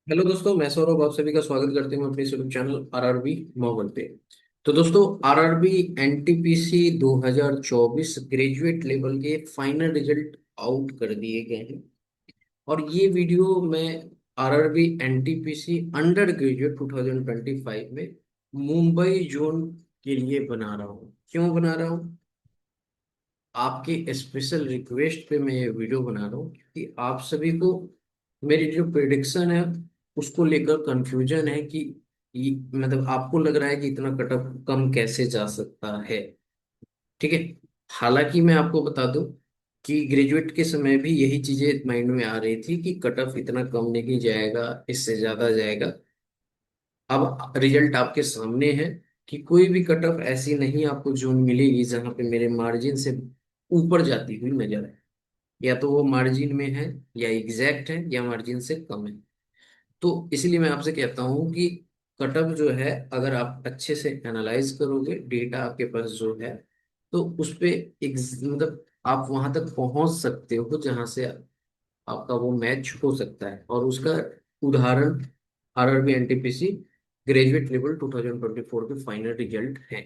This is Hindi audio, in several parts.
हेलो दोस्तों, मैं सौरभ आप सभी का स्वागत करते हूँ अपने यूट्यूब चैनल आरआरबी मोबाइल पे। तो दोस्तों, आरआरबी एनटीपीसी 2024 ग्रेजुएट लेवल के फाइनल रिजल्ट आउट कर दिए गए हैं। और ये वीडियो मैं आरआरबी एनटीपीसी अंडर ग्रेजुएट 2025 में मुंबई जोन के लिए बना रहा हूँ। क्यों बना रहा हूँ? आपके स्पेशल रिक्वेस्ट पे मैं ये वीडियो बना रहा हूँ क्योंकि आप सभी को मेरी जो प्रिडिक्शन है उसको लेकर कंफ्यूजन है कि मतलब आपको लग रहा है कि इतना कट ऑफ कम कैसे जा सकता है। ठीक है। हालांकि मैं आपको बता दूं कि ग्रेजुएट के समय भी यही चीजें माइंड में आ रही थी कि कट ऑफ इतना कम नहीं जाएगा, इससे ज्यादा जाएगा। अब रिजल्ट आपके सामने है कि कोई भी कट ऑफ ऐसी नहीं आपको जोन मिलेगी जहां पे मेरे मार्जिन से ऊपर जाती हुई नजर आए। या तो वो मार्जिन में है, या एग्जैक्ट है, या मार्जिन से कम है। तो इसलिए मैं आपसे कहता हूं कि कट ऑफ जो है, अगर आप अच्छे से एनालाइज करोगे डेटा आपके पास जो है, तो उस पे मतलब आप वहां तक पहुंच सकते हो जहां से आपका वो मैच हो सकता है। और उसका उदाहरण आरआरबी एनटीपीसी ग्रेजुएट लेवल 2024 के फाइनल रिजल्ट है।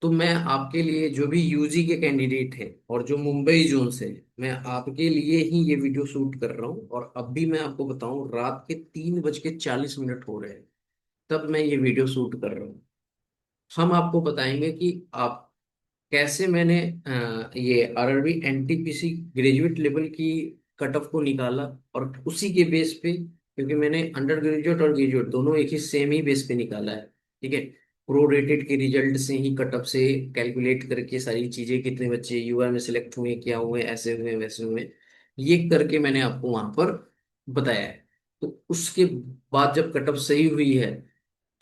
तो मैं आपके लिए जो भी यूजी के कैंडिडेट हैं और जो मुंबई जोन से हैं, मैं आपके लिए ही ये वीडियो शूट कर रहा हूँ। और अब भी मैं आपको बताऊं, रात के 3:40 हो रहे हैं तब मैं ये वीडियो शूट कर रहा हूँ। हम आपको बताएंगे कि आप कैसे मैंने ये आरआरबी एनटीपीसी ग्रेजुएट लेवल की कट ऑफ को निकाला। और उसी के बेस पे, क्योंकि मैंने अंडर ग्रेजुएट और ग्रेजुएट दोनों एक ही सेम ही बेस पे निकाला है। ठीक है। प्रो रेटेड के रिजल्ट से ही कट ऑफ से कैलकुलेट करके सारी चीजें, कितने बच्चे यूआर में सिलेक्ट हुए, क्या हुए, ऐसे हुए वैसे हुए, ये करके मैंने आपको वहां पर बताया है। तो उसके बाद जब कट ऑफ सही हुई है,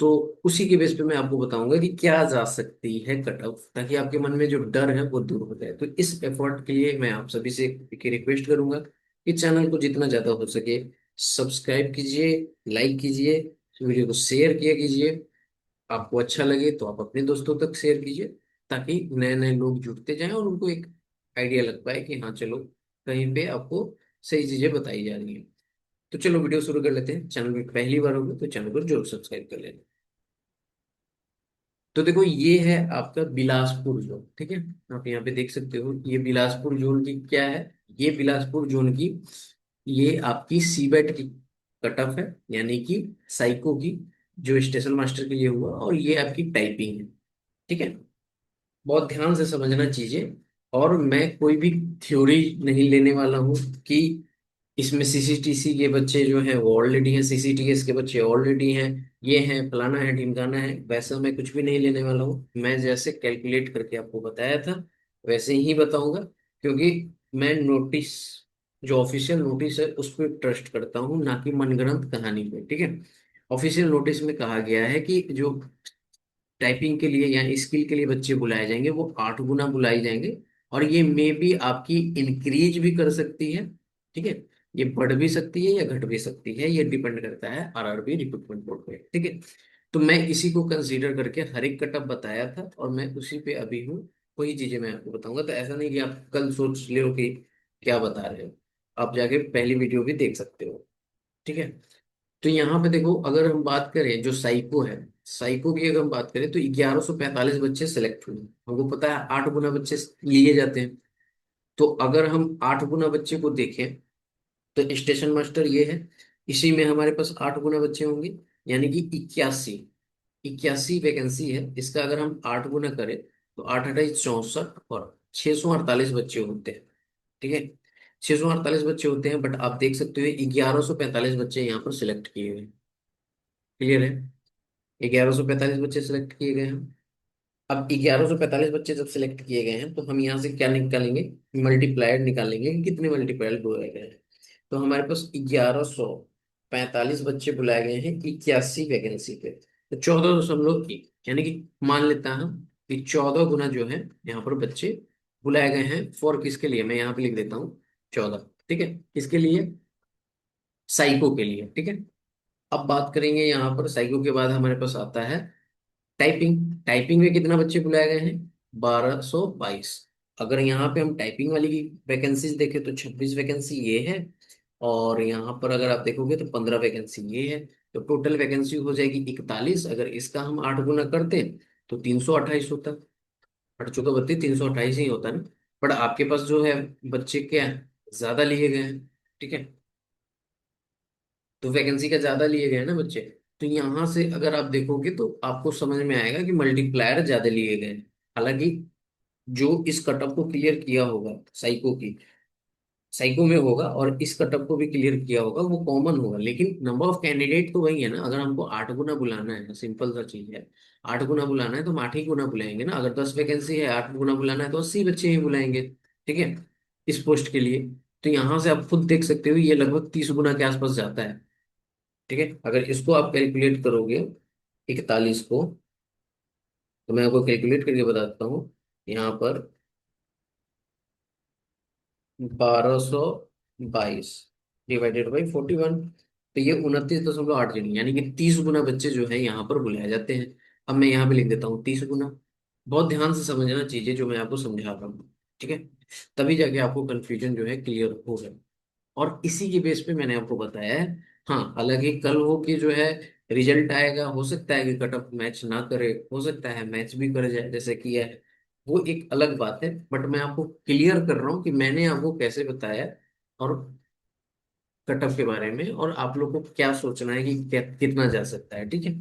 तो उसी के बेस पे मैं आपको बताऊंगा कि क्या जा सकती है कट ऑफ, ताकि आपके मन में जो डर है वो दूर हो जाए। तो इस एफर्ट के लिए मैं आप सभी से एक रिक्वेस्ट करूंगा कि चैनल को जितना ज्यादा हो सके सब्सक्राइब कीजिए, लाइक कीजिए, वीडियो को शेयर किया कीजिए। आपको अच्छा लगे तो आप अपने दोस्तों तक शेयर कीजिए, ताकि नए नए लोग जुड़ते जाएं और उनको एक आइडिया लग पाए कि हाँ चलो, कहीं पे आपको सही चीजें बताई जा रही हैं। तो चलो वीडियो शुरू कर लेते हैं। चैनल में पहली बार होगा तो चैनल को जरूर सब्सक्राइब कर लेना। तो देखो, ये है आपका बिलासपुर जोन। ठीक है। आप यहाँ पे देख सकते हो, ये बिलासपुर जोन की क्या है। ये बिलासपुर जोन की, ये आपकी सीबेट की कट ऑफ है, यानी कि साइको की, जो स्टेशन मास्टर के लिए हुआ। और ये आपकी टाइपिंग है। ठीक है। बहुत ध्यान से समझना चीजें। और मैं कोई भी थ्योरी नहीं लेने वाला हूँ कि इसमें सीसीटीसी के बच्चे जो हैं वो ऑलरेडी हैं, सीसीटीएस के बच्चे ऑलरेडी हैं, ये हैं, फलाना है, ढिमकाना है। वैसा मैं कुछ भी नहीं लेने वाला हूँ। मैं जैसे कैलकुलेट करके आपको बताया था वैसे ही बताऊंगा, क्योंकि मैं नोटिस, जो ऑफिशियल नोटिस है उस पर ट्रस्ट करता हूँ, ना कि मनगढ़ंत कहानी पे। ठीक है। ऑफिशियल नोटिस में कहा गया है कि जो टाइपिंग के लिए या स्किल के लिए बच्चे बुलाए जाएंगे वो 8 गुना बुलाए जाएंगे। और ये मे भी आपकी इंक्रीज भी कर सकती है। ठीक है। ये बढ़ भी सकती है या घट भी सकती है, ये डिपेंड करता है आरआरबी रिक्रूटमेंट बोर्ड पे। ठीक है। तो मैं इसी को कंसीडर करके हर एक कटअप बताया था, और मैं उसी पे अभी हूँ। वही चीजें मैं आपको बताऊंगा। तो ऐसा नहीं कि आप कल सोच ले कि क्या बता रहे हो। आप जाके पहली वीडियो भी देख सकते हो। ठीक है। तो यहाँ पे देखो, अगर हम बात करें जो साइको है, साइको की अगर हम बात करें तो 1145 बच्चे सेलेक्ट हुए। हमको पता है 8 गुना बच्चे लिए जाते हैं। तो अगर हम 8 गुना बच्चे को देखें, तो स्टेशन मास्टर ये है, इसी में हमारे पास 8 गुना बच्चे होंगे, यानी कि 81। 81 वैकेंसी है। इसका अगर हम 8 गुना करें तो 8 8 64 और 648 बच्चे होते हैं। ठीक है। 648 बच्चे होते हैं, बट आप देख सकते हो 1145 बच्चे यहाँ पर सिलेक्ट किए हुए हैं। क्लियर है। 1145 बच्चे सिलेक्ट किए गए हैं। अब 1145 बच्चे जब सिलेक्ट किए गए हैं, तो हम यहाँ से क्या निकालेंगे? मल्टीप्लायर निकालेंगे कि कितने मल्टीप्लायर बुलाए गए हैं। तो हमारे पास 1145 बच्चे बुलाए गए हैं 81 वैकेंसी पे। तो 14.1, यानी कि मान लेता हूँ कि 14 गुना जो है यहाँ पर बच्चे बुलाए गए हैं। फॉर किसके लिए? मैं यहाँ पे लिख देता हूँ 14। ठीक है। किसके लिए? साइको के लिए। ठीक है। अब बात करेंगे यहाँ पर, साइको के बाद हमारे पास आता है टाइपिंग। टाइपिंग में कितना बच्चे बुलाए गए हैं? 1222। अगर यहाँ पे हम टाइपिंग वाली की वैकेंसीज देखें तो 26 वैकेंसी ये है, और यहाँ पर अगर आप देखोगे तो 15 वैकेंसी ये है। तो टोटल वैकेंसी हो जाएगी 41। अगर इसका हम 8 गुना करते हैं तो 328 होता है। 8 चौका 32, 328 ही होता है ना। बट आपके पास जो है बच्चे क्या है, ज्यादा लिए गए हैं। ठीक है, तो वैकेंसी का ज्यादा लिए गए हैं ना बच्चे। तो यहाँ से अगर आप देखोगे तो आपको समझ में आएगा कि मल्टीप्लायर ज्यादा लिए गए हैं। हालांकि जो इस कटअप को क्लियर किया होगा साइको में होगा, और इस कटअप को भी क्लियर किया होगा, वो कॉमन होगा। लेकिन नंबर ऑफ कैंडिडेट तो वही है ना। अगर हमको 8 गुना बुलाना है, सिंपल सा चीज है। 8 गुना बुलाना है तो हम 8 ही गुना बुलाएंगे ना। अगर 10 वैकेंसी है, 8 गुना बुलाना है तो 80 बच्चे ही बुलाएंगे। ठीक है, इस पोस्ट के लिए। तो यहाँ से आप खुद देख सकते हो ये लगभग 30 गुना के आसपास जाता है। ठीक है, अगर इसको आप कैलकुलेट करोगे 41 को, तो मैं आपको कैलकुलेट करके बताता हूँ। यहाँ पर 1222 डिवाइडेड बाई 41, तो ये 29.8 यानी कि 30 गुना बच्चे जो है यहाँ पर बुलाए जाते हैं। अब मैं यहाँ पे लिख देता हूँ 30 गुना। बहुत ध्यान से समझना चीजें जो मैं आपको समझा रहा हूँ। ठीक है, तभी जाके आपको कंफ्यूजन जो है क्लियर होगा। और इसी के बेस पे मैंने आपको बताया है। हाँ, हालांकि कल हो के जो है रिजल्ट आएगा, हो सकता है कि कट ऑफ मैच ना करे, हो सकता है मैच भी कर जाए जैसे कि है। वो एक अलग बात है, बट मैं आपको क्लियर कर रहा हूँ कि मैंने आपको कैसे बताया और कट ऑफ के बारे में, और आप लोग को क्या सोचना है कि कितना जा सकता है। ठीक है,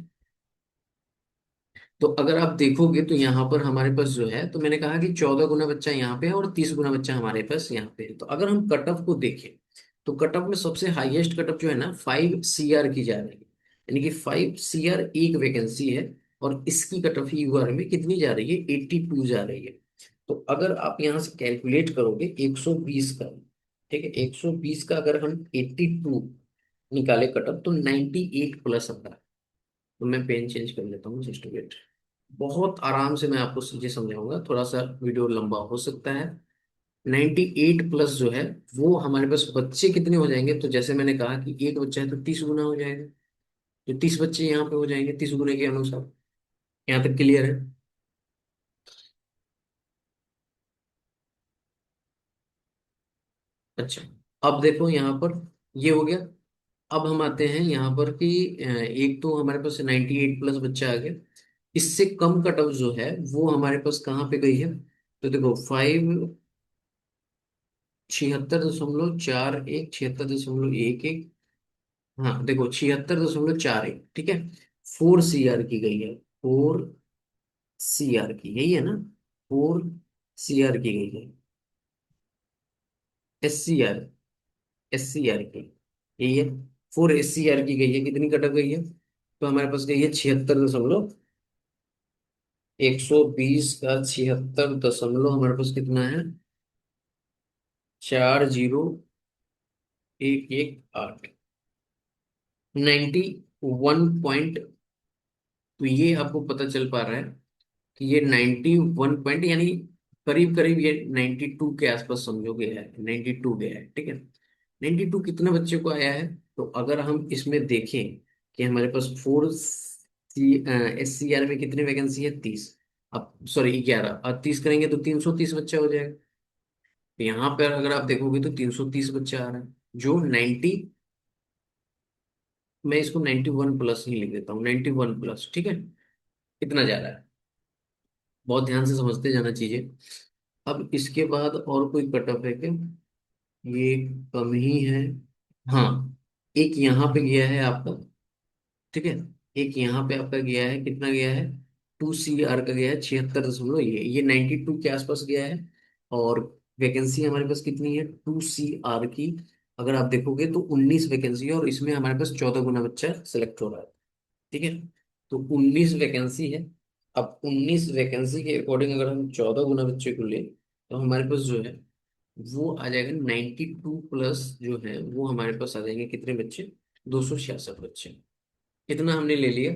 तो अगर आप देखोगे तो यहाँ पर हमारे पास जो है, तो मैंने कहा कि 14 गुना बच्चा यहाँ पे है और 30 गुना बच्चा हमारे पास यहाँ पे है। तो अगर हम कट ऑफ को देखें तो कट ऑफ में सबसे हाईएस्ट कट ऑफ जो है ना 5 CR की जा रही है। यानी कि 5 CR एक वैकेंसी है। और इसकी कट ऑफ यूआर में कितनी जा रही है, 82 जा रही है। तो अगर आप यहाँ से कैलकुलेट करोगे 120 का, ठीक है, 120 का अगर हम 82 निकाले कट ऑफ तो 98 प्लस आता है। तो मैं पेन चेंज कर लेता हूँ जस्ट वेट। बहुत आराम से मैं आपको चीजें समझाऊंगा, थोड़ा सा वीडियो लंबा हो सकता है। 98 प्लस जो है, वो हमारे पास बच्चे कितने हो जाएंगे, तो जैसे मैंने कहा कि एक बच्चा है तो 30 गुना हो जाएगा। तो 30 बच्चे यहाँ पे हो जाएंगे 30 गुने के अनुसार। यहाँ तक क्लियर है? अच्छा, अब देखो यहाँ पर ये हो गया। अब हम आते हैं यहाँ पर कि एक तो हमारे पास 98 प्लस बच्चा आ गया। इससे कम कट ऑफ जो है वो हमारे पास कहाँ पे गई है, तो देखो 76.41, 76.11। हाँ देखो, 76.41, ठीक है। 4 CR की गई है, 4 CR की, यही है ना। 4 CR की गई है। SCR, SCR की यही है। 4 SCR की गई है, कितनी कटक गई है, तो हमारे पास गई है 76.120 का 76 दशमलव हमारे पास कितना है, 40,118, 91 पॉइंट। तो ये आपको पता चल पा रहा है कि ये 91 पॉइंट, यानी करीब करीब ये 92 के आसपास समझोगे है, 92 गया है। ठीक है, 92 कितने बच्चे को आया है, तो अगर हम इसमें देखें कि हमारे पास 4 SCR में कितनी वैकेंसी है, 30। अब सॉरी 11, और 30 करेंगे तो 330 बच्चा हो जाएगा। तो यहाँ पर अगर आप देखोगे तो 330 बच्चा आ रहा है, जो 90, मैं इसको 91 प्लस ही लिख देता हूँ, 91 प्लस। ठीक है, कितना जा रहा है, बहुत ध्यान से समझते जाना चीजें। अब इसके बाद और कोई कट ऑफ है क्या, ये कम ही है। हाँ, एक यहाँ पे गया है आपका, ठीक है। एक यहाँ पे आपका गया है, कितना गया है, 2 CR का गया है 76 दशमलव, ये 92 के आसपास गया है। और वैकेंसी हमारे पास कितनी है 2 CR की, अगर आप देखोगे तो 19 वैकेंसी है, और इसमें हमारे पास 14 गुना बच्चा सेलेक्ट हो रहा है। ठीक है, तो 19 वैकेंसी है। अब 19 वैकेंसी के अकॉर्डिंग अगर हम 14 गुना बच्चे को ले, तो हमारे पास जो है वो आ जाएगा 92 प्लस जो है, वो हमारे पास आ जाएंगे कितने बच्चे, 266 बच्चे। इतना हमने ले लिया।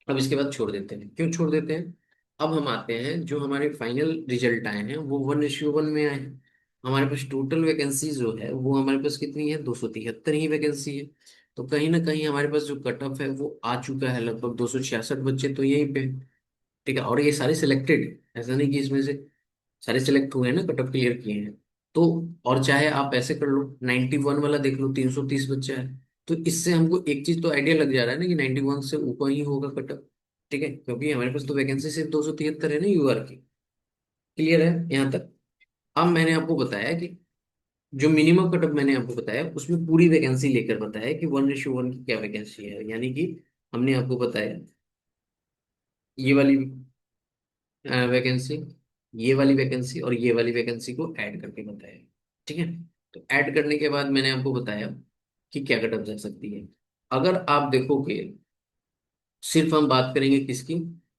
अब इसके बाद छोड़ देते हैं, क्यों छोड़ देते हैं। अब हम आते हैं, जो हमारे फाइनल रिजल्ट आए हैं वो 1:1 में आए हैं। हमारे पास टोटल वैकेंसी जो है वो हमारे पास कितनी है, 273 ही वैकेंसी है। तो कहीं ना कहीं हमारे पास जो कट ऑफ है वो आ चुका है, लगभग 266 बच्चे तो यहीं पे। ठीक है, और ये सारे सिलेक्टेड, ऐसा नहीं कि इसमें से सारे सिलेक्ट हुए हैं ना, कट ऑफ क्लियर किए हैं। तो और चाहे आप ऐसे कर लो, 91 वाला देख लो, 330 बच्चा है। तो इससे हमको एक चीज तो आइडिया लग जा रहा है ना कि 91 से ऊपर ही होगा कटअप। ठीक है, क्योंकि हमारे पास तो वैकेंसी सिर्फ 273 है ना यूआर की। क्लियर है यहाँ तक? अब मैंने आपको बताया कि जो मिनिमम कटअप मैंने आपको बताया उसमें पूरी वैकेंसी लेकर बताया कि 1:1 की क्या वैकेंसी है, यानी कि हमने आपको बताया ये वाली वैकेंसी, ये वाली वैकेंसी और ये वाली वैकेंसी को ऐड करके बताया। ठीक है, तो ऐड करने के बाद मैंने आपको बताया कि क्या कटअप जा सकती है। अगर आप देखोगे, सिर्फ हम बात करेंगे किसकी,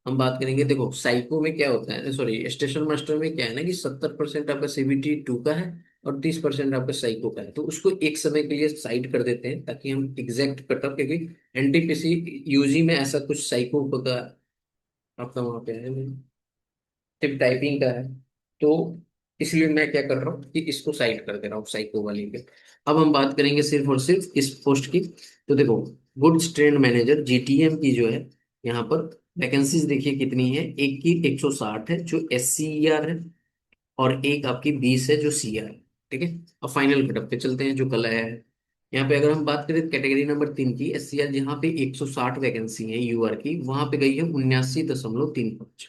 हम बात करेंगे, देखो साइको में क्या होता है, सॉरी स्टेशन मास्टर में क्या है ना कि 70% आपका सीबीटी 2 का है और 30% आपका साइको का है। तो उसको एक समय के लिए साइड कर देते हैं ताकि हम एग्जैक्ट कटअप, क्योंकि एनटीपीसी यूजी में ऐसा कुछ साइको का आपका वहां पे है, सिर्फ टाइपिंग का है। तो इसलिए मैं क्या कर रहा हूँ कि इसको साइड कर दे रहा हूँ साइको वाली पे। अब हम बात करेंगे सिर्फ और सिर्फ इस पोस्ट की। तो देखो, गुड्स ट्रेंड मैनेजर जीटीएम की जो है, यहाँ पर वैकेंसीज देखिए कितनी है। एक की 160 है जो एससीईआर है, और एक आपकी 20 है जो सीआर है। ठीक है, अब फाइनल कटअप पे चलते हैं जो कल आया है। यहाँ पे अगर हम बात करें कैटेगरी नंबर 3 की एससीआर, जहाँ पे 160 वैकेंसी है यूआर की, वहां पे गई है 79.35।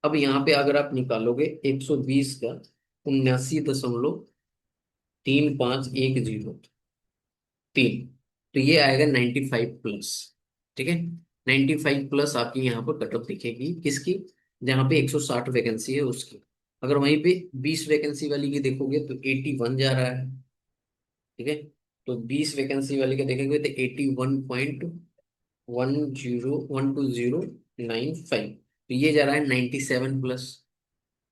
अब यहाँ पे अगर आप निकालोगे 120 का 79.3510 तीन, तो ये आएगा 95 प्लस। ठीक है, 95 प्लस आपकी यहाँ पर कटअप दिखेगी किसकी, जहाँ पे 160 वैकेंसी है उसकी। अगर वहीं पे 20 वैकेंसी वाली की देखोगे तो 81 जा रहा है। ठीक है, तो 20 वैकेंसी वाली का देखेंगे तो 81.1012095, तो ये जा रहा है 97 प्लस।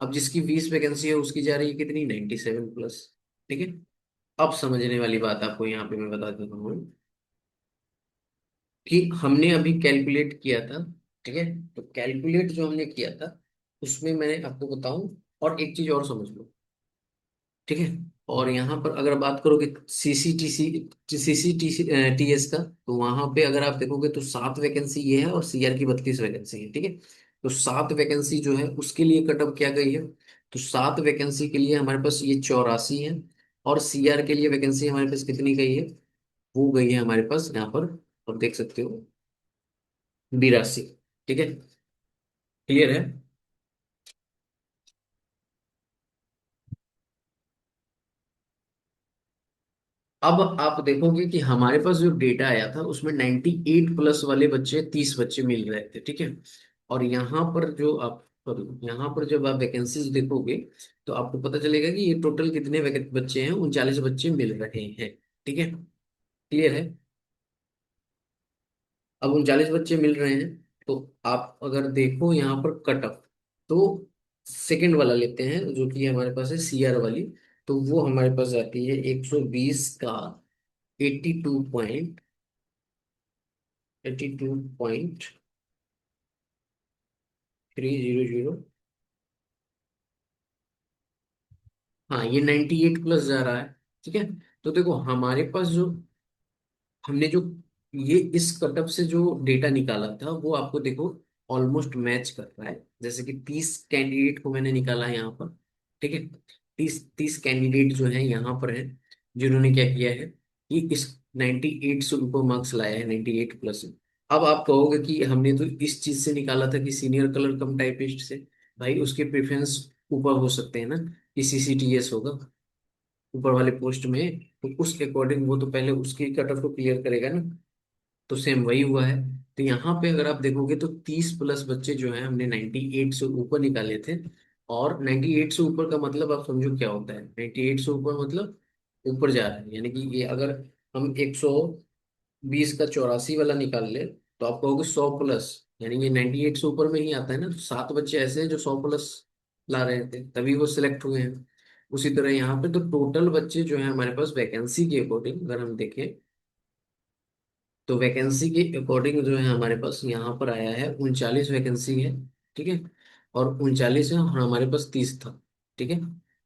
अब जिसकी 20 वैकेंसी है उसकी जा रही है कितनी, 97 प्लस। ठीक है, अब समझने वाली बात आपको यहाँ पे मैं बता देता हूँ कि हमने अभी कैलकुलेट किया था। ठीक है, तो कैलकुलेट जो हमने किया था उसमें मैंने आपको बताऊं, और एक चीज और समझ लो। ठीक है, और यहाँ पर अगर बात करोगे सीसीटीसी टीएस का, तो वहां पे अगर आप देखोगे तो 7 वैकेंसी ये है और सीआर की 32 वैकेंसी है। ठीक है, तो 7 वैकेंसी जो है उसके लिए कटअप क्या गई है, तो 7 वैकेंसी के लिए हमारे पास ये 84 है, और सीआर के लिए वैकेंसी हमारे पास कितनी गई है, वो गई है हमारे पास यहाँ पर, और देख सकते हो 82। ठीक है, क्लियर है? अब आप देखोगे कि हमारे पास जो डेटा आया था उसमें 98 प्लस वाले बच्चे 30 बच्चे मिल रहे थे। ठीक है, और यहाँ पर जो आप, यहाँ पर जब आप वैकेंसीज देखोगे तो आपको पता चलेगा कि ये टोटल कितने बच्चे हैं, 39 बच्चे मिल रहे हैं। ठीक है, क्लियर है? अब 39 बच्चे मिल रहे हैं, तो आप अगर देखो यहाँ पर कट ऑफ, तो सेकंड वाला लेते हैं जो कि हमारे पास है सीआर वाली, तो वो हमारे पास आती है 120 का 82.300। हाँ, ये 98 प्लस जा रहा है। ठीक है, तो देखो हमारे पास जो, हमने जो ये इस कटअप से जो डेटा निकाला था वो आपको देखो ऑलमोस्ट मैच कर रहा है। जैसे कि 30 कैंडिडेट को मैंने निकाला है यहाँ पर। ठीक है, 30 कैंडिडेट जो है यहाँ पर है, जिन्होंने क्या किया है कि इस 98 से ऊपर मार्क्स लाया है, 98 प्लस। अब आप कहोगे कि हमने तो इस चीज से निकाला था कि सीनियर कलर कम टाइपिस्ट से, भाई उसके प्रेफरेंस ऊपर हो सकते हैं ना, कि सीसीटीएस होगा ऊपर वाले पोस्ट में, तो उस अकॉर्डिंग वो तो पहले उसकी कट ऑफ को क्लियर करेगा ना। तो सेम वही हुआ है। तो यहाँ पे अगर आप देखोगे तो 30 प्लस बच्चे जो हैं हमने 98 से ऊपर निकाले थे। और 98 से ऊपर का मतलब आप समझो क्या होता है, 98 से ऊपर मतलब ऊपर जा रहा है, यानी कि ये अगर हम 120 का 84 वाला निकाल ले तो आप कहोगे 100 प्लस, यानी ये 98 से ऊपर में ही आता है ना। तो 7 बच्चे ऐसे हैं जो 100 प्लस ला रहे थे, तभी वो सिलेक्ट हुए हैं। उसी तरह यहाँ पे तो टोटल बच्चे जो है हमारे पास वैकेंसी के अकॉर्डिंग अगर हम देखें, तो वैकेंसी के अकॉर्डिंग जो है हमारे पास यहाँ पर आया है 39 वैकेंसी है। ठीक है, और 39 है और हमारे पास 30 था। ठीक है,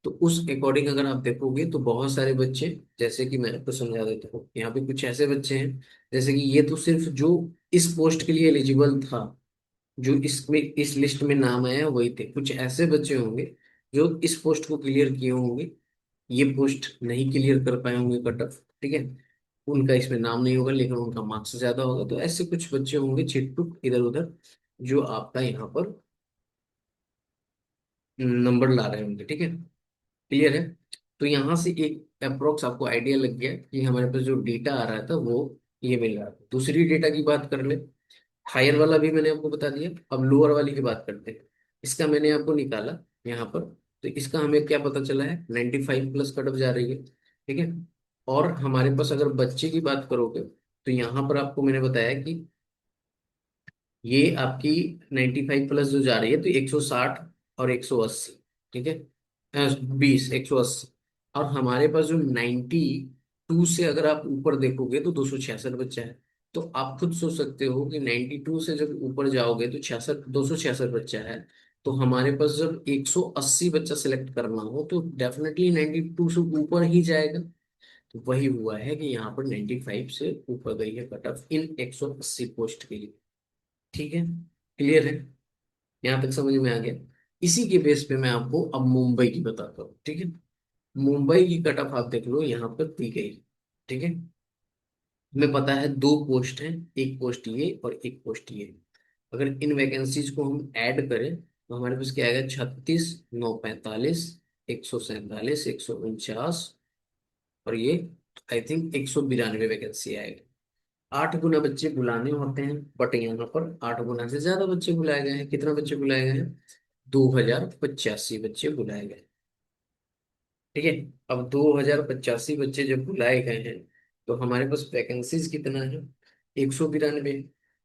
तो उस अकॉर्डिंग अगर आप देखोगे तो बहुत सारे बच्चे, जैसे कि मैं आपको समझा देता हूँ, यहाँ पे कुछ ऐसे बच्चे हैं जैसे कि ये तो सिर्फ जो इस पोस्ट के लिए एलिजिबल था, जो इसमें इस लिस्ट में नाम आया वही थे। कुछ ऐसे बच्चे होंगे जो इस पोस्ट को क्लियर किए होंगे ये पोस्ट नहीं क्लियर कर पाए होंगे कट ऑफ, ठीक है, उनका इसमें नाम नहीं होगा लेकिन उनका मार्क्स ज्यादा होगा। तो ऐसे कुछ बच्चे होंगे छिटपुट इधर उधर जो आपका यहाँ पर नंबर ला रहे होंगे, ठीक है, क्लियर है। तो यहाँ से एक अप्रोक्स आपको आइडिया लग गया कि हमारे पास जो डेटा आ रहा था वो ये मिल रहा था। दूसरी डेटा की बात कर ले, हायर वाला भी मैंने आपको बता दिया, अब लोअर वाली की बात करते हैं। इसका मैंने आपको निकाला यहाँ पर, तो इसका हमें क्या पता चला है, 95 प्लस कट ऑफ जा रही है, ठीक है। और हमारे पास अगर बच्चे की बात करोगे तो यहाँ पर आपको मैंने बताया कि ये आपकी 95 प्लस जो जा रही है तो 160 और 180, ठीक है, 180। और हमारे पास जो 92 से अगर आप ऊपर देखोगे तो 266 बच्चा है। तो आप खुद सोच सकते हो कि 92 से जब ऊपर जाओगे तो 66, 266 बच्चा है। तो हमारे पास जब 180 बच्चा सिलेक्ट करना हो तो डेफिनेटली 92 से ऊपर ही जाएगा। तो वही हुआ है कि यहाँ पर 95 से ऊपर गई है कट ऑफ इन 180 पोस्ट के लिए, ठीक है, क्लियर है, यहाँ तक समझ में आ गया। इसी के बेस पे मैं आपको अब मुंबई की बताता हूँ, ठीक है। मुंबई की कट ऑफ आप देख लो यहाँ पर दी गई, ठीक है। हमें पता है दो पोस्ट हैं, एक पोस्ट ये और एक पोस्ट ये। अगर इन वैकेंसीज को हम ऐड करें तो हमारे पास क्या आएगा, 36, 945, 147, 149, और ये आई थिंक 192 वैकेंसी आएगा। 8 गुना बच्चे बुलाने होते हैं, बट यहाँ पर 8 गुना से ज्यादा बच्चे बुलाए गए हैं। कितना बच्चे बुलाए गए हैं, 2085 बच्चे बुलाए गए, ठीक है। अब 2085 बच्चे जब बुलाए गए हैं तो हमारे पास वैकेंसीज कितना है, 192।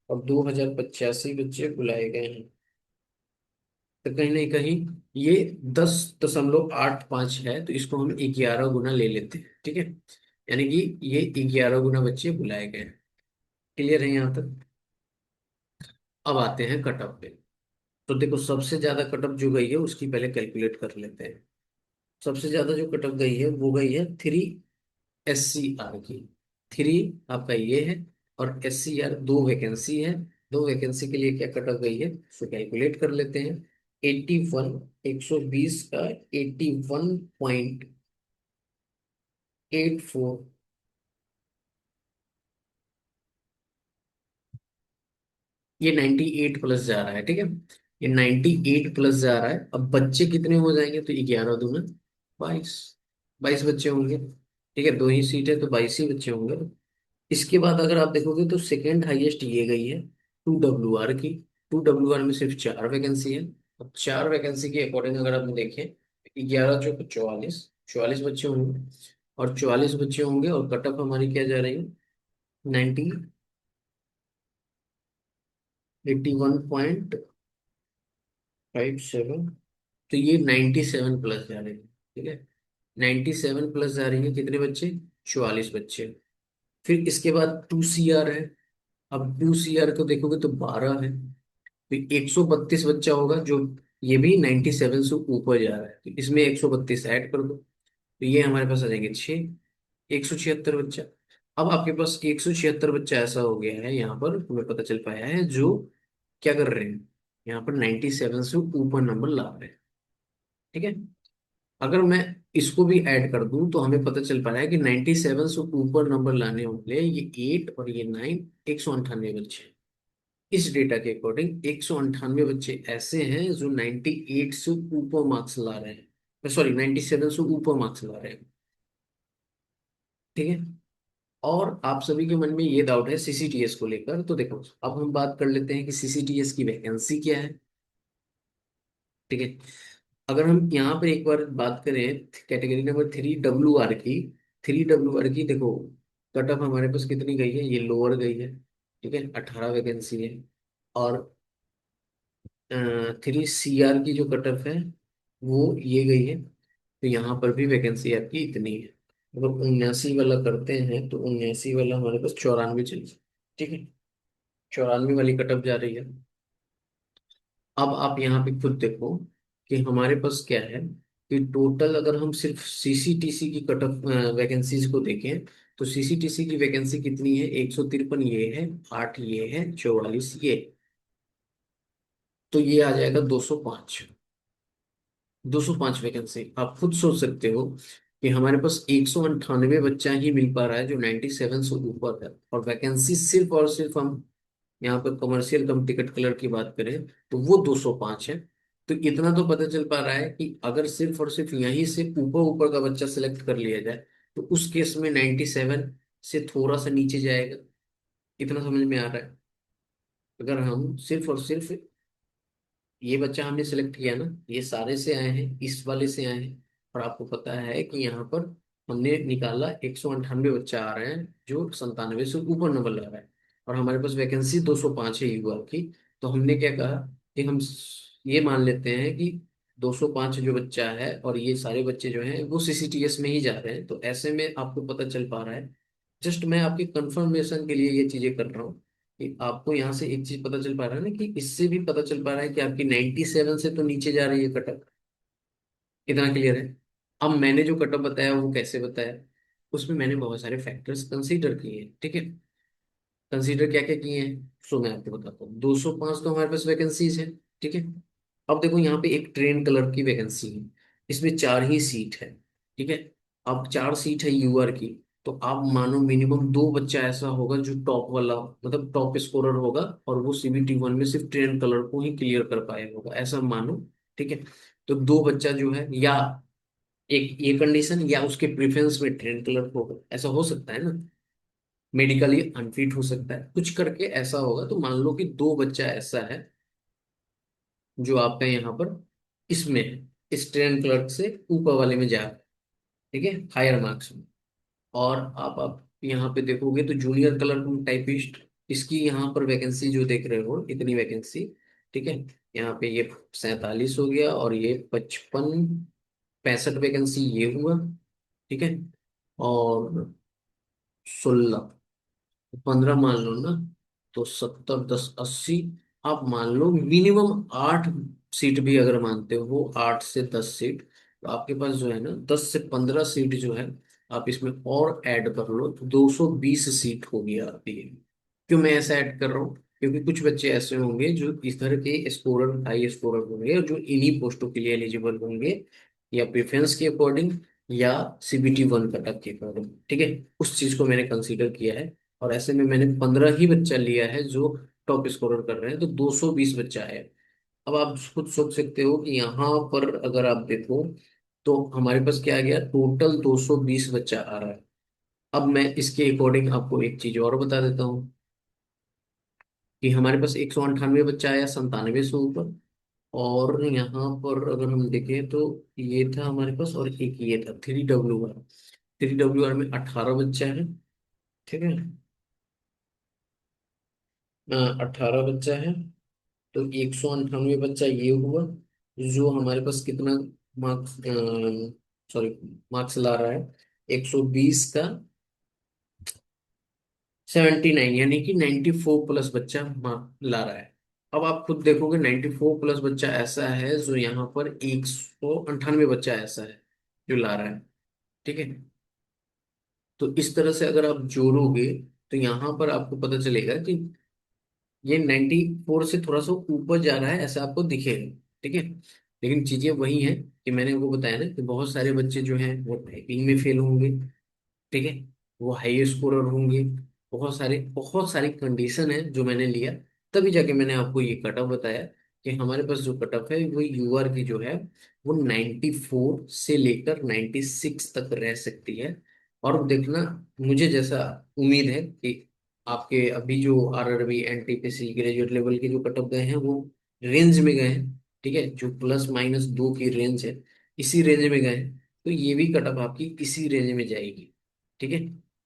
और 2085 बच्चे बुलाए गए हैं तो कहीं ना कहीं ये 10.85 है, तो इसको हम 11 गुना ले लेते हैं, ठीक है। यानी कि ये 11 गुना बच्चे बुलाए गए हैं, क्लियर है यहाँ तक। अब आते हैं कट ऑफ पे। तो देखो सबसे ज्यादा कट ऑफ जो गई है उसकी पहले कैलकुलेट कर लेते हैं। सबसे ज्यादा जो कट ऑफ गई है वो गई है 3 SCR की। थ्री आपका ये है, और SCR दो वैकेंसी है। दो वैकेंसी के लिए क्या कट ऑफ गई है उसको कैलकुलेट कर लेते हैं। 81, 120 का 81.84, ये 98 प्लस जा रहा है, ठीक है। ये 98 प्लस जा रहा है। अब बच्चे कितने हो जाएंगे, तो 11 दूना 22, 22 बच्चे होंगे, ठीक है। दो ही सीट है तो 22 ही बच्चे होंगे। इसके बाद अगर आप देखोगे तो सेकेंड हाईएस्ट ये गई है 2WR की। 2WR में सिर्फ 4 वैकेंसी है। अब 4 वैकेंसी के अकॉर्डिंग अगर आप देखें, 11 चौक 44, 44 बच्चे होंगे। और 44 बच्चे होंगे और कट ऑफ हमारी क्या जा रही है, 91.57। तो ये 97 प्लस जा रही है, ठीक है। 97 प्लस जा रही है, कितने बच्चे, 44 बच्चे। फिर इसके बाद 2CR है। अब 2CR को देखोगे तो 12 है, तो 132 बच्चा होगा, जो ये भी 97 से ऊपर जा रहा है, तो इसमें 132 ऐड कर दो, तो ये हमारे पास आ जाएंगे 6, 176 बच्चा। अब आपके पास 176 बच्चा ऐसा हो गया है, यहाँ पर हमें पता चल पाया है, जो क्या कर रहे हैं, यहाँ पर 97 से ऊपर नंबर ला रहे हैं, ठीक है। अगर मैं इसको भी ऐड कर दूं तो हमें पता चल पा रहा है कि 97 से ऊपर नंबर लाने वाले ये 8 और ये 9, 198 बच्चे हैं। इस डेटा के अकॉर्डिंग 198 बच्चे ऐसे हैं जो 98 से ऊपर मार्क्स ला रहे हैं, सॉरी 97 से ऊपर मार्क्स ला रहे हैं, ठीक है। और आप सभी के मन में ये डाउट है CCTS को लेकर, तो देखो अब हम बात कर लेते हैं कि CCTS की वैकेंसी क्या है, ठीक है। अगर हम यहाँ पर एक बार बात करें कैटेगरी नंबर 3WR की, 3WR की देखो कट ऑफ हमारे पास कितनी गई है, ये लोअर गई है, ठीक है, 18 वैकेंसी है। और 3CR की जो कट ऑफ है वो ये गई है, तो यहाँ पर भी वैकेंसी आपकी इतनी है। अगर 79 वाला करते हैं तो 79 वाला हमारे पास 94 चलिए, ठीक है, 94 वाली कट ऑफ जा रही है। अब आप यहाँ पे खुद देखो कि हमारे पास क्या है, कि टोटल अगर हम सिर्फ CCTC की कट ऑफ वैकेंसीज को देखें तो CCTC की वैकेंसी कितनी है, 153 ये है, 8 ये है, 44 ये, तो ये आ जाएगा 205। 205 वैकेंसी आप खुद सोच सकते हो कि हमारे पास 198 बच्चा ही मिल पा रहा है जो 97 से ऊपर है, और वैकेंसी सिर्फ और सिर्फ हम यहाँ पर कमर्शियल कम टिकट क्लर की बात करें तो वो 205 है। तो इतना तो पता चल पा रहा है कि अगर सिर्फ और सिर्फ यहीं से ऊपर ऊपर का बच्चा सिलेक्ट कर लिया जाए तो उस केस में 97 से थोड़ा सा नीचे जाएगा। इतना समझ में आ रहा है। अगर हम सिर्फ और सिर्फ ये बच्चा हमने सिलेक्ट किया ना, ये सारे से आए हैं, इस वाले से आए हैं, और आपको पता है कि यहाँ पर हमने निकाला 198 बच्चा आ रहे हैं जो 97 से ऊपर नंबर ला रहा है, और हमारे पास वैकेंसी 205 है युवा की। तो हमने क्या कहा कि हम ये मान लेते हैं कि 205 जो बच्चा है और ये सारे बच्चे जो हैं वो सीसीटीएस में ही जा रहे हैं। तो ऐसे में आपको पता चल पा रहा है, जस्ट मैं आपकी कंफर्मेशन के लिए ये चीजें कर रहा हूँ कि आपको यहाँ से एक चीज पता चल पा रहा है ना, कि इससे भी पता चल पा रहा है कि आपकी 97 से तो नीचे जा रही है कटअप। इतना क्लियर है। अब मैंने जो कटअप बताया वो कैसे बताया, उसमें मैंने बहुत सारे फैक्टर्स कंसीडर किए हैं, ठीक है। कंसीडर क्या क्या किए हैं सो मैं आपको बताता हूँ। 205 तो हमारे पास वैकेंसीज है, ठीक है। अब देखो यहाँ पे एक ट्रेन कलर की वैकेंसी है, इसमें 4 ही सीट है, ठीक है। अब 4 सीट है यूआर की। तो आप मानो मिनिमम 2 बच्चा ऐसा होगा जो टॉप वाला, मतलब टॉप स्कोरर होगा, और वो CBT 1 में सिर्फ ट्रेन कलर को ही क्लियर कर पाया होगा, ऐसा मानो, ठीक है। तो 2 बच्चा जो है, या एक ये कंडीशन, या उसके प्रेफरेंस में ट्रेन कलर होगा, ऐसा हो सकता है ना। मेडिकली अनफिट हो सकता है, कुछ करके ऐसा होगा। तो मान लो कि 2 बच्चा ऐसा है जो आपका यहाँ पर इसमें है, स्ट्रेन क्लर्क से ऊपर वाले में जा रहा है, ठीक है, हायर मार्क्स में। और आप यहाँ पे देखोगे तो जूनियर क्लर्क टाइपिस्ट, इसकी यहाँ पर वैकेंसी जो देख रहे हो इतनी वैकेंसी, ठीक है। यहाँ पे ये 47 हो गया, और ये 55, 65 वैकेंसी ये हुआ, ठीक है। और 16, 15 मान लो ना, तो 70, 10, 80। आप मान लो मिनिमम 8 सीट भी अगर मानते हो, 8 से 10 सीट, तो आपके पास जो है ना 10 से 15 सीट जो है, आप इसमें और ऐड कर लो तो 220 सीट होगी आपकी। क्यों मैं ऐसा ऐड कर रहा हूँ, क्योंकि कुछ बच्चे ऐसे होंगे जो इस तरह के स्कोरर, हाई स्कोरर होंगे, और जो इन्हीं पोस्टों के लिए एलिजिबल होंगे, या प्रेफरेंस के अकॉर्डिंग, या CBT 1 कटअप के अकॉर्डिंग, ठीक है। उस चीज को मैंने कंसीडर किया है, और ऐसे में मैंने 15 ही बच्चा लिया है जो टॉप स्कोरर कर रहे हैं, तो 220 बच्चा है। अब आप खुद सोच सकते हो कि यहाँ पर अगर आप देखो तो हमारे पास क्या आ गया, टोटल 220 बच्चा आ रहा है। अब मैं इसके अकॉर्डिंग आपको एक चीज और बता देता हूँ कि हमारे पास 198 बच्चा आया 97 से ऊपर। और यहाँ पर अगर हम देखें तो ये था हमारे पास, और एक ये था 3WR। 3WR में 18 बच्चा है, ठीक है। 18 बच्चा है, तो 198 बच्चा ये हुआ, जो हमारे पास कितना मार्क्स, सॉरी, मार्क्स ला रहा है 120 का 79, यानी कि 94 प्लस बच्चा मार्क ला रहा है। अब आप खुद देखोगे 94 प्लस बच्चा ऐसा है जो यहाँ पर 198 बच्चा ऐसा है जो ला रहा है, ठीक है। तो इस तरह से अगर आप जोड़ोगे तो यहाँ पर आपको पता चलेगा कि ये 94 से थोड़ा सा ऊपर जा रहा है, ऐसा आपको दिखेगा, ठीक है। लेकिन चीजें वही हैं कि मैंने वो बताया ना कि बहुत सारे बच्चे जो हैं वो टाइपिंग में फेल होंगे, ठीक है, वो हाई स्कोरर होंगे। बहुत सारी कंडीशन है जो मैंने लिया, तभी जाके मैंने आपको ये कटअप बताया कि हमारे पास जो कटअप है वो यूआर की जो है वो 94 से लेकर 96 तक रह सकती है। और देखना, मुझे जैसा उम्मीद है कि आपके अभी जो RRB NTPC ग्रेजुएट लेवल के जो कटअप गए हैं वो रेंज में गए हैं, ठीक है, जो +- 2 की रेंज है, इसी रेंज में गए हैं। तो ये भी कटअप आपकी इसी रेंज में जाएगी, ठीक है।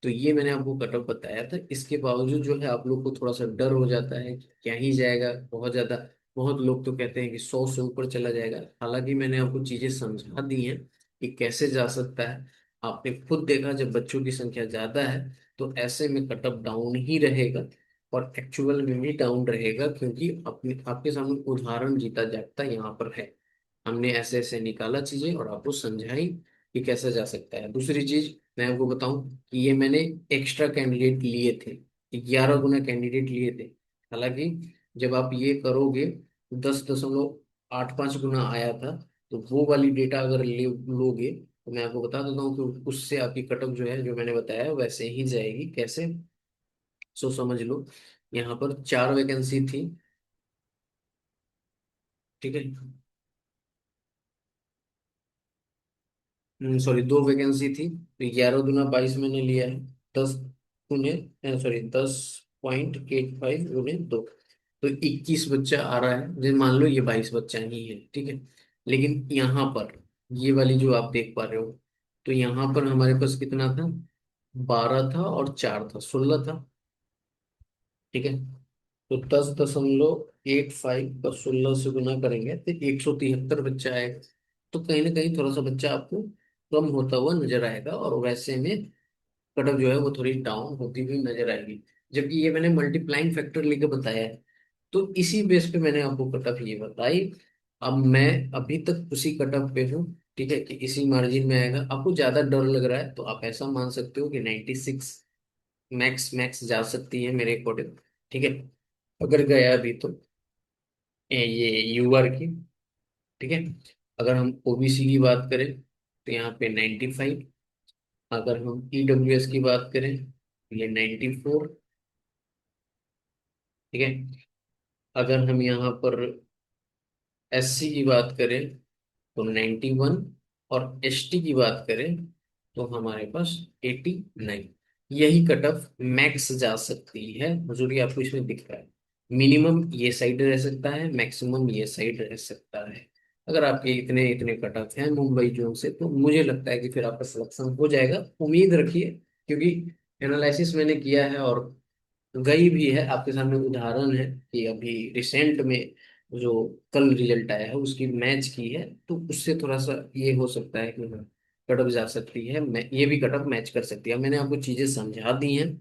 तो ये मैंने आपको कटअप बताया था, इसके बावजूद जो है आप लोग को थोड़ा सा डर हो जाता है कि क्या ही जाएगा, बहुत ज्यादा। बहुत लोग तो कहते हैं कि 100 से ऊपर चला जाएगा, हालांकि मैंने आपको चीजें समझा दी हैं कि कैसे जा सकता है। आपने खुद देखा जब बच्चों की संख्या ज्यादा है तो ऐसे में कटअप डाउन ही रहेगा, और एक्चुअल में भी डाउन रहेगा, क्योंकि अपने आपके सामने उदाहरण जीता जागता यहाँ पर है। हमने ऐसे ऐसे निकाला चीजें और आपको समझाई कि कैसे जा सकता है। दूसरी चीज मैं आपको बताऊं कि ये मैंने एक्स्ट्रा कैंडिडेट लिए थे, 11 गुना कैंडिडेट लिए थे। हालांकि जब आप ये करोगे 10.85 गुना आया था, तो वो वाली डेटा अगर ले लोगे तो मैं आपको बता देता हूँ कि उससे आपकी कटअप जो है, जो मैंने बताया वैसे ही जाएगी। कैसे? सो समझ लो, यहाँ पर 4 वैकेंसी थी, ठीक है। सॉरी, 2 वैकेंसी थी, तो 11 दूना 22 मैंने लिया है। 10 गुने 10.85 गुने 2, तो 21 बच्चा आ रहा है। जैसे मान लो ये 22 बच्चा ही है, ठीक है। लेकिन यहाँ पर ये वाली जो आप देख पा रहे हो, तो यहाँ पर हमारे पास कितना था? 12 था और 4 था, 16 था, ठीक है। तो 10.85 का 16 से गुना करेंगे तो 173 बच्चा आएगा। तो कहीं ना कहीं थोड़ा सा बच्चा आपको कम होता हुआ नजर आएगा, और वैसे में कटअप जो है वो थोड़ी डाउन होती हुई नजर आएगी। जबकि ये मैंने मल्टीप्लाइंग फैक्टर लेके बताया है, तो इसी बेस पे मैंने आपको कटअप ये बताई। अब मैं अभी तक उसी कटअप पे हूँ, ठीक है, कि इसी मार्जिन में आएगा। आपको ज्यादा डर लग रहा है तो आप ऐसा मान सकते हो कि 96 मैक्स मैक्स जा सकती है मेरे अकॉर्डिंग, ठीक है। अगर गया भी तो ये यूआर की, ठीक है। अगर हम ओबीसी की बात करें तो यहाँ पे 95। अगर हम ईडब्ल्यूएस की बात करें तो ये 94, ठीक है। अगर हम यहाँ पर एससी की बात करें तो 91, और एसटी की बात करें तो हमारे पास 89। यही कट ऑफ मैक्स जा सकती है, जो कि आपको इसमें दिख रहा है। मिनिमम ये साइड रह सकता है, मैक्सिमम ये साइड रह सकता है। अगर आपके इतने इतने कट ऑफ हैं मुंबई जोन से, तो मुझे लगता है कि फिर आपका सिलेक्शन हो जाएगा, उम्मीद रखिए। क्योंकि एनालिसिस मैंने किया है और गई भी है, आपके सामने उदाहरण है कि अभी रिसेंट में जो कल रिजल्ट आया है उसकी मैच की है, तो उससे थोड़ा सा ये हो सकता है कि हाँ, कटअप जा सकती है, मैं ये भी कटअप मैच कर सकती है। मैंने आपको चीजें समझा दी हैं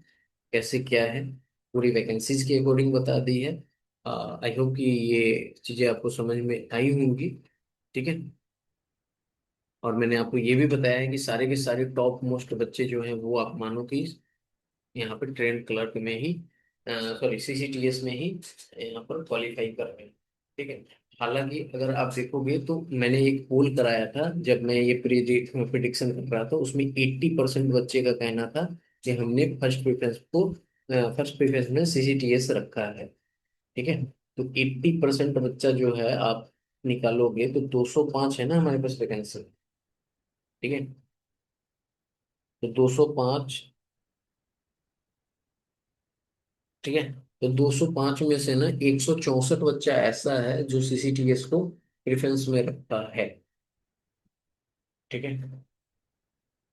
कैसे क्या है, पूरी वैकेंसीज के अकॉर्डिंग बता दी है। आई होप कि ये चीजें आपको समझ में आई होंगी, ठीक है। और मैंने आपको ये भी बताया है कि सारे के सारे टॉप मोस्ट बच्चे जो हैं वो आप मानो कि यहाँ पर ट्रेन क्लर्क में ही, सॉरी सीसीटीएस में ही यहाँ पर क्वालिफाई कर रहे हैं, ठीक है। हालांकि अगर आप देखोगे तो मैंने एक पोल कराया था जब मैं ये प्रिडिक्शन कर रहा था, उसमें 80% बच्चे का कहना था कि हमने फर्स्ट प्रेफरेंस में सीसीटीएस रखा है, ठीक है। तो 80% बच्चा जो है आप निकालोगे तो 205 है ना हमारे पास वैकेंसी, ठीक है। तो 205, ठीक है। तो 205 में से ना 164 बच्चा ऐसा है जो सीसीटीएस को प्रेफरेंस में रखता है, ठीक है।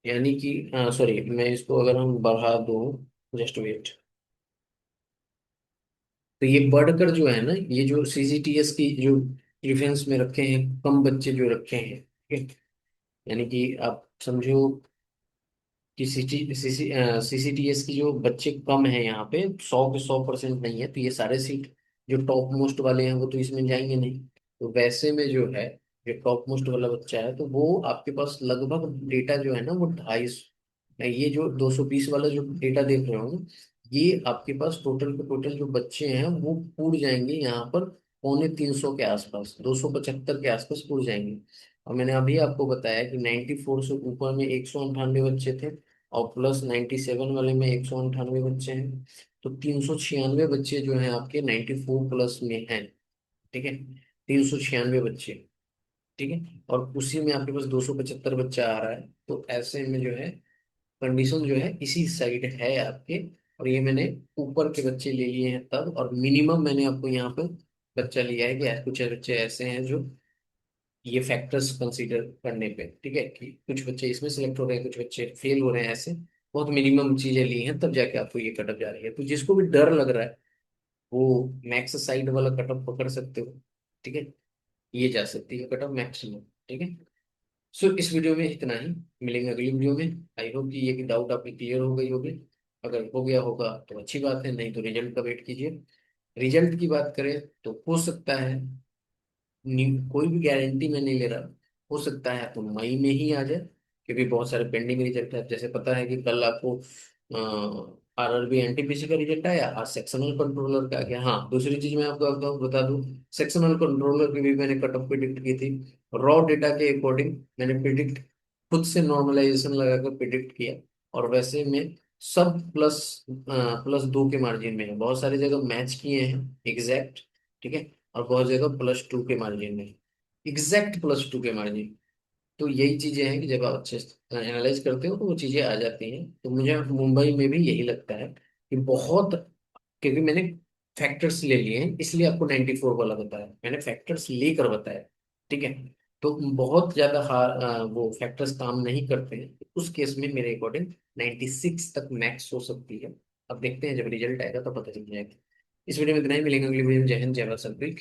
यानी कि सॉरी, मैं इसको अगर हम बढ़ा दूं, जस्ट वेट, तो ये बढ़कर जो है ना, ये जो सीसीटीएस की जो प्रेफरेंस में रखे हैं कम बच्चे जो रखे हैं, ठीक है। यानी कि आप समझो कि सीसीटीएस की जो बच्चे कम है यहाँ पे, 100 के 100% नहीं है, तो ये सारे सीट जो टॉप मोस्ट वाले हैं वो तो इसमें जाएंगे नहीं। तो वैसे में जो है, जो टॉप मोस्ट वाला बच्चा है तो वो आपके पास लगभग डेटा जो है ना वो 250, ये जो 220 वाला जो डेटा देख रहे हो, ये आपके पास टोटल के टोटल जो बच्चे हैं वो पूर जाएंगे यहाँ पर 250 के आसपास, 275 के आसपास पूर जाएंगे। और मैंने अभी आपको बताया कि 94 से ऊपर में 198 बच्चे थे, और प्लस 97 वाले में 198 बच्चे हैं। तो 396 बच्चे जो हैं आपके 94 प्लस में हैं, ठीक है। 396 बच्चे, ठीक है। और उसी में आपके पास 275 बच्चा आ रहा है, तो ऐसे में जो है कंडीशन जो है इसी साइड है आपके। और ये मैंने ऊपर के बच्चे ले लिए हैं तब, और मिनिमम मैंने आपको यहाँ पे बच्चा लिया है कि कुछ बच्चे ऐसे हैं जो ये फैक्टर्स कंसीडर करने पे, ठीक है, कि कुछ बच्चे इसमें सिलेक्ट हो रहे हैं, कुछ बच्चे फेल हो रहे हैं, ऐसे बहुत मिनिमम चीजें ली हैं तब जाके आपको ये कटअप जा रही है। तो जिसको भी डर लग रहा है वो मैक्स साइड वाला कटअप पकड़ सकते हो, ठीक है। ये जा सकती है कटअप मैक्सिमम, ठीक है। सो इस वीडियो में इतना ही, मिलेंगे अगली वीडियो में। आई होप कि ये डाउट आपकी क्लियर हो गई होगी। अगर हो गया होगा तो अच्छी बात है, नहीं तो रिजल्ट का वेट कीजिए। रिजल्ट की बात करें तो हो सकता है, कोई भी गारंटी मैं नहीं ले रहा, हो सकता है तो मई में ही आ जाए, क्योंकि बहुत सारे पेंडिंग रिजल्ट है। जैसे पता है कि कल आपको आरआरबी एनटीपीसी का रिजल्ट आया, आज सेक्शनल कंट्रोलर का आ गया। हाँ, दूसरी चीज मैं आपको बता दूं, सेक्शनल कंट्रोलर की भी मैंने कट ऑफ प्रिडिक्ट की थी, रॉ डेटा के अकॉर्डिंग मैंने प्रिडिक्ट खुद से नॉर्मलाइजेशन लगाकर प्रिडिक्ट किया, और वैसे में सब +2 के मार्जिन में है। बहुत सारी जगह मैच किए हैं एग्जैक्ट, ठीक है, और बहुत जगह +2 के मार्जिन में, एग्जैक्ट +2 के मार्जिन। तो यही चीजें हैं कि जब आप अच्छे से एनालाइज करते हो तो वो चीजें आ जाती हैं। तो मुझे मुंबई में भी यही लगता है कि बहुत, क्योंकि मैंने फैक्टर्स ले लिए हैं, इसलिए आपको 94 वाला बताया, मैंने फैक्टर्स लेकर बताया, ठीक है। तो बहुत ज्यादा वो फैक्टर्स काम नहीं करते हैं, उस केस में मेरे अकॉर्डिंग 96 तक मैक्स हो सकती है। अब देखते हैं जब रिजल्ट आएगा तो पता चल जाएगा। इस वीडियो में इतना ही, मिलेंगे अगली वीडियो में। जय हिंद, जय भारत, सब कोई।